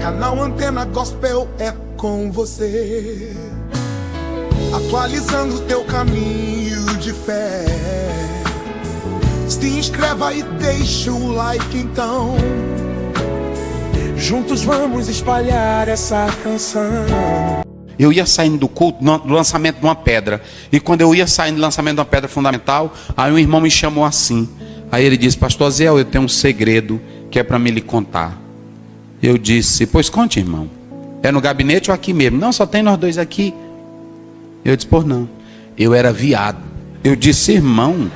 Canal Antena Gospel é com você, atualizando teu caminho de fé. Se inscreva e deixa o like então. Juntos vamos espalhar essa canção. Eu ia saindo do culto, do lançamento de uma pedra. E quando eu ia saindo do lançamento de uma pedra fundamental, aí um irmão me chamou assim. Aí ele disse: pastor Zé, eu tenho um segredo que é para me lhe contar. Eu disse: pois conte, irmão. É no gabinete ou aqui mesmo? Não, só tem nós dois aqui. Eu disse: por não. Eu era viado. Eu disse: irmão.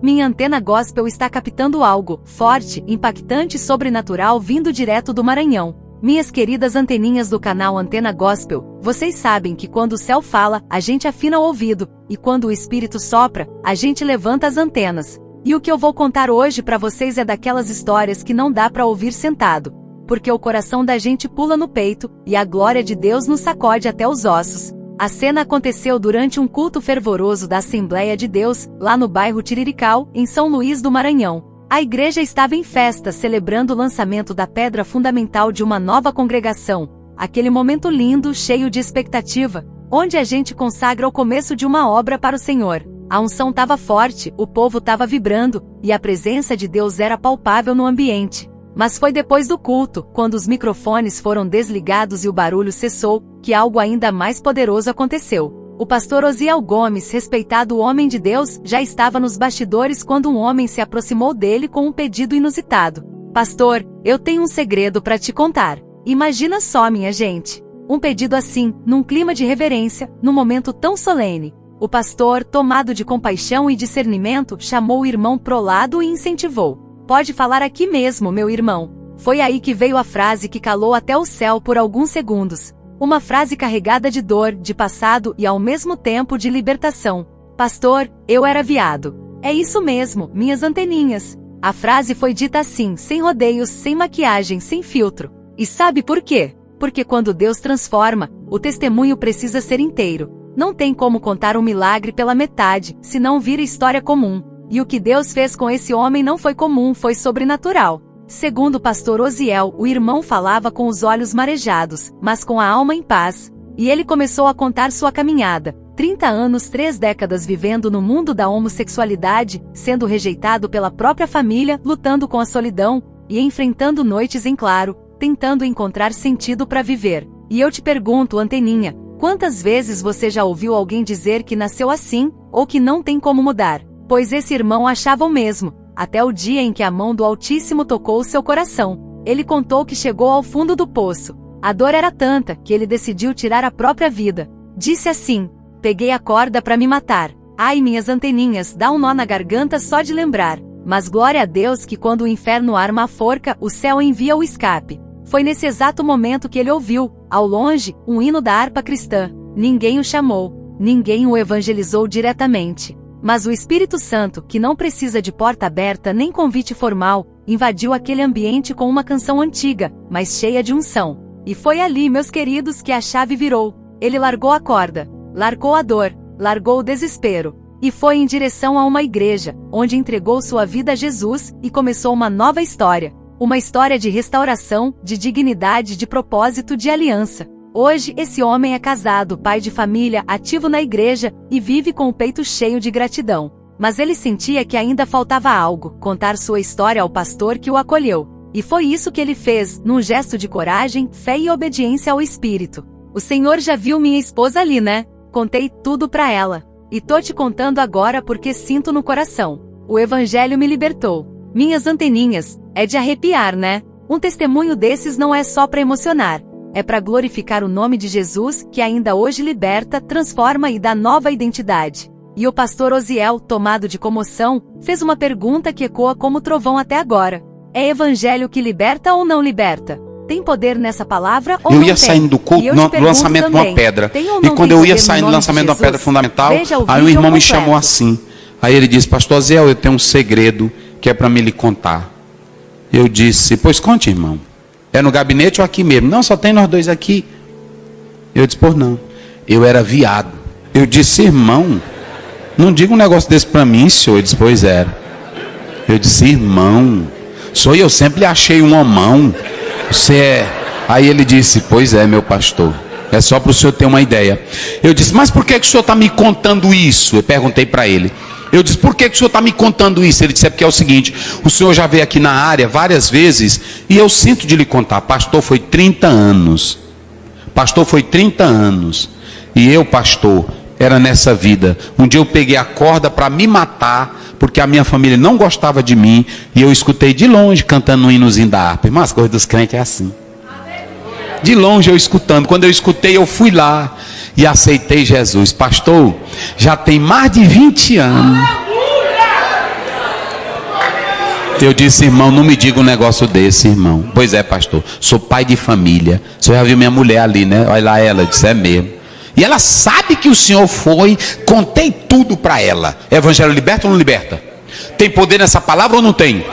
Minha Antena Gospel está captando algo forte, impactante e sobrenatural vindo direto do Maranhão. Minhas queridas anteninhas do canal Antena Gospel, vocês sabem que quando o céu fala, a gente afina o ouvido, e quando o Espírito sopra, a gente levanta as antenas. E o que eu vou contar hoje para vocês é daquelas histórias que não dá para ouvir sentado, porque o coração da gente pula no peito, e a glória de Deus nos sacode até os ossos. A cena aconteceu durante um culto fervoroso da Assembleia de Deus, lá no bairro Tirirical, em São Luís do Maranhão. A igreja estava em festa celebrando o lançamento da pedra fundamental de uma nova congregação. Aquele momento lindo, cheio de expectativa, onde a gente consagra o começo de uma obra para o Senhor. A unção estava forte, o povo estava vibrando, e a presença de Deus era palpável no ambiente. Mas foi depois do culto, quando os microfones foram desligados e o barulho cessou, que algo ainda mais poderoso aconteceu. O pastor Osiel Gomes, respeitado homem de Deus, já estava nos bastidores quando um homem se aproximou dele com um pedido inusitado. Pastor, eu tenho um segredo para te contar. Imagina só, minha gente. Um pedido assim, num clima de reverência, num momento tão solene. O pastor, tomado de compaixão e discernimento, chamou o irmão pro lado e incentivou. Pode falar aqui mesmo, meu irmão. Foi aí que veio a frase que calou até o céu por alguns segundos. Uma frase carregada de dor, de passado e ao mesmo tempo de libertação. Pastor, eu era viado. É isso mesmo, minhas anteninhas. A frase foi dita assim, sem rodeios, sem maquiagem, sem filtro. E sabe por quê? Porque quando Deus transforma, o testemunho precisa ser inteiro. Não tem como contar um milagre pela metade, senão vira história comum. E o que Deus fez com esse homem não foi comum, foi sobrenatural. Segundo o pastor Osiel, o irmão falava com os olhos marejados, mas com a alma em paz. E ele começou a contar sua caminhada. 30 anos, 3 décadas vivendo no mundo da homossexualidade, sendo rejeitado pela própria família, lutando com a solidão, e enfrentando noites em claro, tentando encontrar sentido para viver. E eu te pergunto, anteninha, quantas vezes você já ouviu alguém dizer que nasceu assim, ou que não tem como mudar? Pois esse irmão achava o mesmo, até o dia em que a mão do Altíssimo tocou o seu coração. Ele contou que chegou ao fundo do poço. A dor era tanta, que ele decidiu tirar a própria vida. Disse assim: peguei a corda para me matar. Ai, minhas anteninhas, dá um nó na garganta só de lembrar. Mas glória a Deus que quando o inferno arma a forca, o céu envia o escape. Foi nesse exato momento que ele ouviu, ao longe, um hino da harpa cristã. Ninguém o chamou, ninguém o evangelizou diretamente. Mas o Espírito Santo, que não precisa de porta aberta nem convite formal, invadiu aquele ambiente com uma canção antiga, mas cheia de unção. E foi ali, meus queridos, que a chave virou. Ele largou a corda, largou a dor, largou o desespero, e foi em direção a uma igreja, onde entregou sua vida a Jesus, e começou uma nova história. Uma história de restauração, de dignidade, de propósito, de aliança. Hoje, esse homem é casado, pai de família, ativo na igreja, e vive com o peito cheio de gratidão. Mas ele sentia que ainda faltava algo, contar sua história ao pastor que o acolheu. E foi isso que ele fez, num gesto de coragem, fé e obediência ao Espírito. O Senhor já viu minha esposa ali, né? Contei tudo pra ela. E tô te contando agora porque sinto no coração. O Evangelho me libertou. Minhas anteninhas, é de arrepiar, né? Um testemunho desses não é só pra emocionar. É para glorificar o nome de Jesus, que ainda hoje liberta, transforma e dá nova identidade. E o pastor Osiel, tomado de comoção, fez uma pergunta que ecoa como trovão até agora. É evangelho que liberta ou não liberta? Tem poder nessa palavra ou não tem? Eu ia saindo do culto, do lançamento de uma pedra. E quando eu ia saindo do lançamento de uma pedra fundamental, aí um irmão me chamou assim. Aí ele disse: pastor Osiel, eu tenho um segredo que é para me lhe contar. Eu disse: pois conte, irmão. É no gabinete ou aqui mesmo? Não, só tem nós dois aqui. Eu disse: por não. Eu era viado. Eu disse: irmão, não diga um negócio desse para mim, senhor. Ele disse: pois era. Eu disse: irmão, eu sempre lhe achei um homão. Você é Aí ele disse: pois é, meu pastor, é só para o senhor ter uma ideia. Eu disse: mas por que o senhor está me contando isso? Eu perguntei para ele. Eu disse: por que o senhor está me contando isso? Ele disse: é porque é o seguinte, o senhor já veio aqui na área várias vezes, e eu sinto de lhe contar, pastor, foi 30 anos. Pastor, foi 30 anos. E eu, pastor, era nessa vida. Um dia eu peguei a corda para me matar, porque a minha família não gostava de mim, e eu escutei de longe cantando um hinozinho da harpa. Irmão, as coisas dos crentes é assim. De longe eu escutando. Quando eu escutei, eu fui lá e aceitei Jesus. Pastor, já tem mais de 20 anos. Eu disse: irmão, não me diga um negócio desse, irmão. Pois é, pastor, sou pai de família. O senhor já viu minha mulher ali, né? Olha lá ela, disse: é mesmo. E ela sabe que o senhor foi. Contei tudo para ela. Evangelho liberta ou não liberta? Tem poder nessa palavra ou não tem?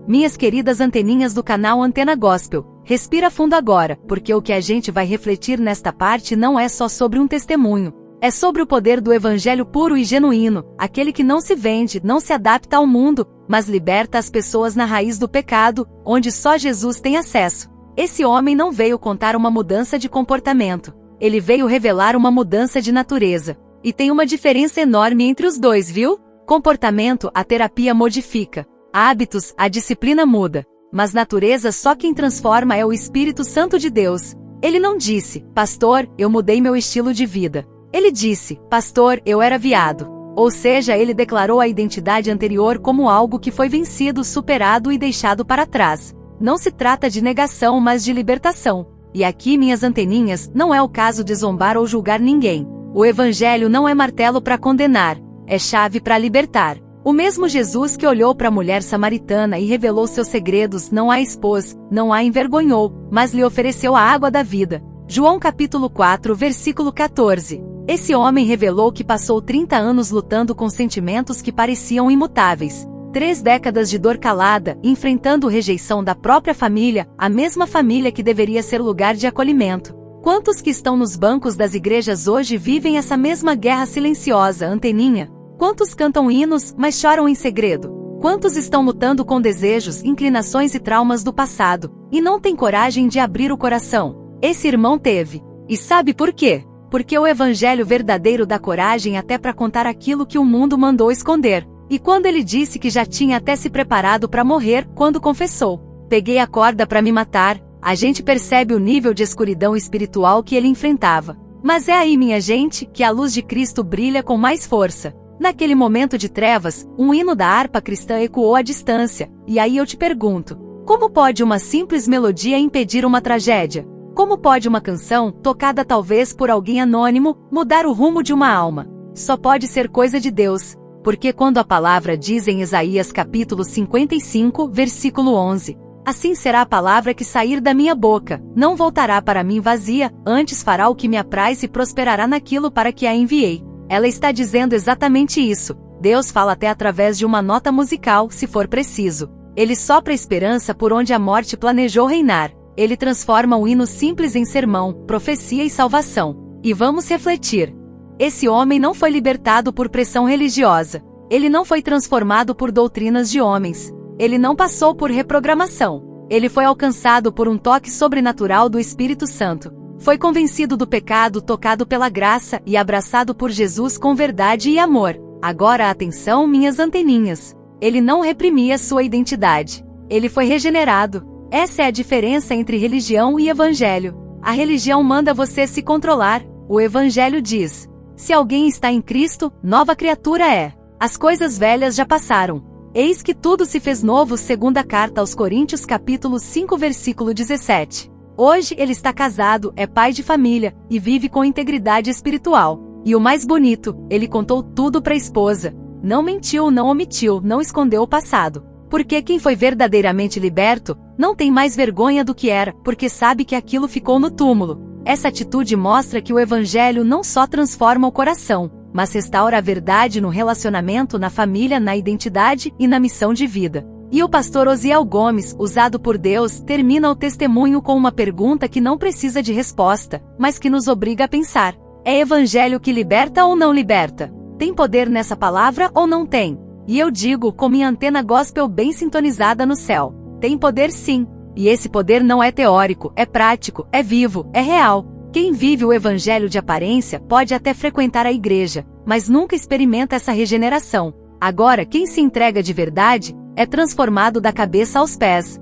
Minhas queridas anteninhas do canal Antena Gospel, respira fundo agora, porque o que a gente vai refletir nesta parte não é só sobre um testemunho. É sobre o poder do evangelho puro e genuíno, aquele que não se vende, não se adapta ao mundo, mas liberta as pessoas na raiz do pecado, onde só Jesus tem acesso. Esse homem não veio contar uma mudança de comportamento. Ele veio revelar uma mudança de natureza. E tem uma diferença enorme entre os dois, viu? Comportamento, a terapia modifica. Hábitos, a disciplina muda. Mas natureza só quem transforma é o Espírito Santo de Deus. Ele não disse: pastor, eu mudei meu estilo de vida. Ele disse: pastor, eu era viado. Ou seja, ele declarou a identidade anterior como algo que foi vencido, superado e deixado para trás. Não se trata de negação, mas de libertação. E aqui, minhas anteninhas, não é o caso de zombar ou julgar ninguém. O evangelho não é martelo para condenar, é chave para libertar. O mesmo Jesus que olhou para a mulher samaritana e revelou seus segredos não a expôs, não a envergonhou, mas lhe ofereceu a água da vida. João capítulo 4, versículo 14. Esse homem revelou que passou 30 anos lutando com sentimentos que pareciam imutáveis. 3 décadas de dor calada, enfrentando rejeição da própria família, a mesma família que deveria ser lugar de acolhimento. Quantos que estão nos bancos das igrejas hoje vivem essa mesma guerra silenciosa, anteninha? Quantos cantam hinos, mas choram em segredo? Quantos estão lutando com desejos, inclinações e traumas do passado, e não têm coragem de abrir o coração? Esse irmão teve. E sabe por quê? Porque o evangelho verdadeiro dá coragem até para contar aquilo que o mundo mandou esconder. E quando ele disse que já tinha até se preparado para morrer, quando confessou: peguei a corda para me matar, a gente percebe o nível de escuridão espiritual que ele enfrentava. Mas é aí, minha gente, que a luz de Cristo brilha com mais força. Naquele momento de trevas, um hino da harpa cristã ecoou à distância, e aí eu te pergunto: como pode uma simples melodia impedir uma tragédia? Como pode uma canção, tocada talvez por alguém anônimo, mudar o rumo de uma alma? Só pode ser coisa de Deus, porque quando a palavra diz em Isaías capítulo 55, versículo 11, assim será a palavra que sair da minha boca, não voltará para mim vazia, antes fará o que me apraz e prosperará naquilo para que a enviei. Ela está dizendo exatamente isso. Deus fala até através de uma nota musical, se for preciso. Ele sopra esperança por onde a morte planejou reinar. Ele transforma o hino simples em sermão, profecia e salvação. E vamos refletir. Esse homem não foi libertado por pressão religiosa. Ele não foi transformado por doutrinas de homens. Ele não passou por reprogramação. Ele foi alcançado por um toque sobrenatural do Espírito Santo. Foi convencido do pecado, tocado pela graça e abraçado por Jesus com verdade e amor. Agora atenção, minhas anteninhas. Ele não reprimia sua identidade. Ele foi regenerado. Essa é a diferença entre religião e evangelho. A religião manda você se controlar. O evangelho diz: se alguém está em Cristo, nova criatura é. As coisas velhas já passaram. Eis que tudo se fez novo, segundo a carta aos Coríntios capítulo 5 versículo 17. Hoje ele está casado, é pai de família, e vive com integridade espiritual. E o mais bonito, ele contou tudo para a esposa. Não mentiu, não omitiu, não escondeu o passado. Porque quem foi verdadeiramente liberto, não tem mais vergonha do que era, porque sabe que aquilo ficou no túmulo. Essa atitude mostra que o evangelho não só transforma o coração, mas restaura a verdade no relacionamento, na família, na identidade e na missão de vida. E o pastor Osiel Gomes, usado por Deus, termina o testemunho com uma pergunta que não precisa de resposta, mas que nos obriga a pensar: é evangelho que liberta ou não liberta? Tem poder nessa palavra ou não tem? E eu digo com minha antena gospel bem sintonizada no céu. Tem poder sim. E esse poder não é teórico, é prático, é vivo, é real. Quem vive o evangelho de aparência pode até frequentar a igreja, mas nunca experimenta essa regeneração. Agora, quem se entrega de verdade, é transformado da cabeça aos pés.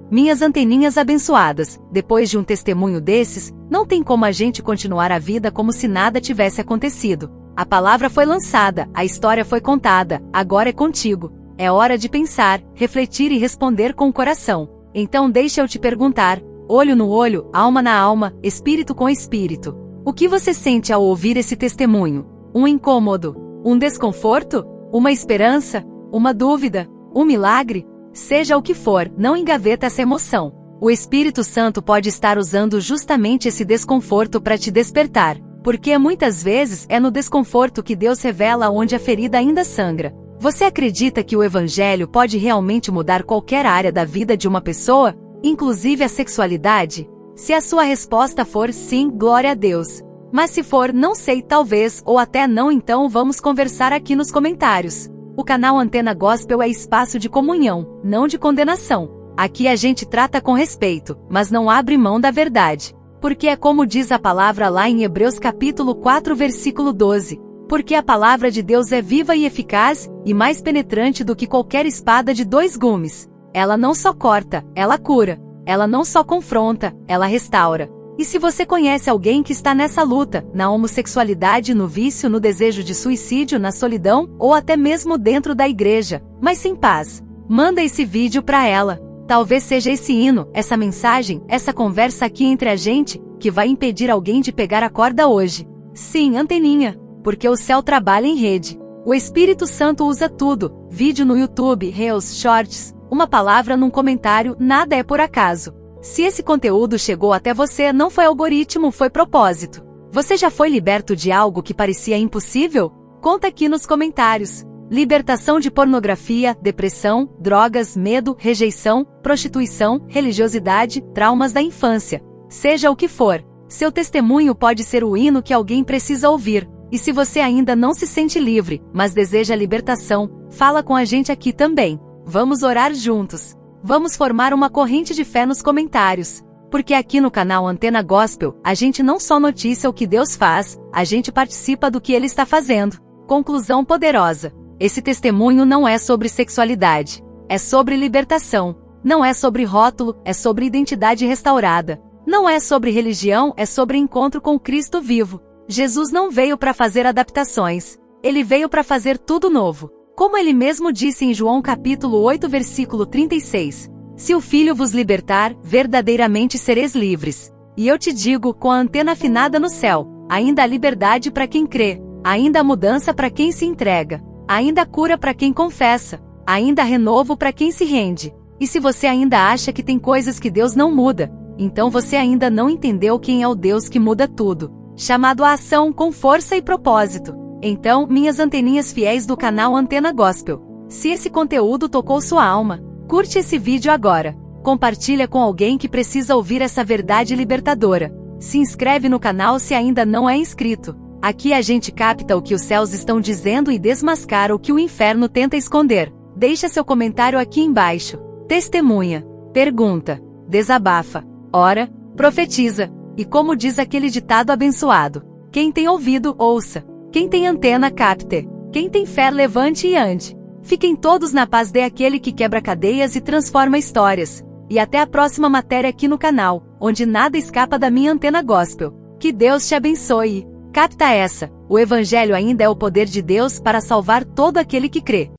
Minhas anteninhas abençoadas, depois de um testemunho desses, não tem como a gente continuar a vida como se nada tivesse acontecido. A palavra foi lançada, a história foi contada, agora é contigo. É hora de pensar, refletir e responder com o coração. Então deixa eu te perguntar, olho no olho, alma na alma, espírito com espírito. O que você sente ao ouvir esse testemunho? Um incômodo? Um desconforto? Uma esperança? Uma dúvida? Um milagre? Seja o que for, não engaveta essa emoção. O Espírito Santo pode estar usando justamente esse desconforto para te despertar, porque muitas vezes é no desconforto que Deus revela onde a ferida ainda sangra. Você acredita que o Evangelho pode realmente mudar qualquer área da vida de uma pessoa, inclusive a sexualidade? Se a sua resposta for sim, glória a Deus. Mas se for não sei, talvez, ou até não, então vamos conversar aqui nos comentários. O canal Antena Gospel é espaço de comunhão, não de condenação. Aqui a gente trata com respeito, mas não abre mão da verdade. Porque é como diz a palavra lá em Hebreus capítulo 4 versículo 12. Porque a palavra de Deus é viva e eficaz, e mais penetrante do que qualquer espada de 2 gumes. Ela não só corta, ela cura. Ela não só confronta, ela restaura. E se você conhece alguém que está nessa luta, na homossexualidade, no vício, no desejo de suicídio, na solidão, ou até mesmo dentro da igreja, mas sem paz, manda esse vídeo para ela. Talvez seja esse hino, essa mensagem, essa conversa aqui entre a gente, que vai impedir alguém de pegar a corda hoje. Sim, anteninha. Porque o céu trabalha em rede. O Espírito Santo usa tudo, vídeo no YouTube, Reels, Shorts, uma palavra num comentário, nada é por acaso. Se esse conteúdo chegou até você, não foi algoritmo, foi propósito. Você já foi liberto de algo que parecia impossível? Conta aqui nos comentários. Libertação de pornografia, depressão, drogas, medo, rejeição, prostituição, religiosidade, traumas da infância. Seja o que for, seu testemunho pode ser o hino que alguém precisa ouvir. E se você ainda não se sente livre, mas deseja libertação, fala com a gente aqui também. Vamos orar juntos. Vamos formar uma corrente de fé nos comentários. Porque aqui no canal Antena Gospel, a gente não só noticia o que Deus faz, a gente participa do que Ele está fazendo. Conclusão poderosa. Esse testemunho não é sobre sexualidade. É sobre libertação. Não é sobre rótulo, é sobre identidade restaurada. Não é sobre religião, é sobre encontro com Cristo vivo. Jesus não veio para fazer adaptações. Ele veio para fazer tudo novo. Como ele mesmo disse em João capítulo 8 versículo 36. Se o Filho vos libertar, verdadeiramente sereis livres. E eu te digo, com a antena afinada no céu, ainda há liberdade para quem crê, ainda há mudança para quem se entrega, ainda há cura para quem confessa, ainda há renovo para quem se rende. E se você ainda acha que tem coisas que Deus não muda, então você ainda não entendeu quem é o Deus que muda tudo. Chamado à ação com força e propósito. Então, minhas anteninhas fiéis do canal Antena Gospel, se esse conteúdo tocou sua alma, curte esse vídeo agora, compartilha com alguém que precisa ouvir essa verdade libertadora, se inscreve no canal se ainda não é inscrito. Aqui a gente capta o que os céus estão dizendo e desmascara o que o inferno tenta esconder. Deixa seu comentário aqui embaixo, testemunha, pergunta, desabafa, ora, profetiza. E como diz aquele ditado abençoado, quem tem ouvido, ouça. Quem tem antena, capte. Quem tem fé, levante e ande. Fiquem todos na paz daquele que quebra cadeias e transforma histórias. E até a próxima matéria aqui no canal, onde nada escapa da minha Antena Gospel. Que Deus te abençoe. Capta essa, o Evangelho ainda é o poder de Deus para salvar todo aquele que crê.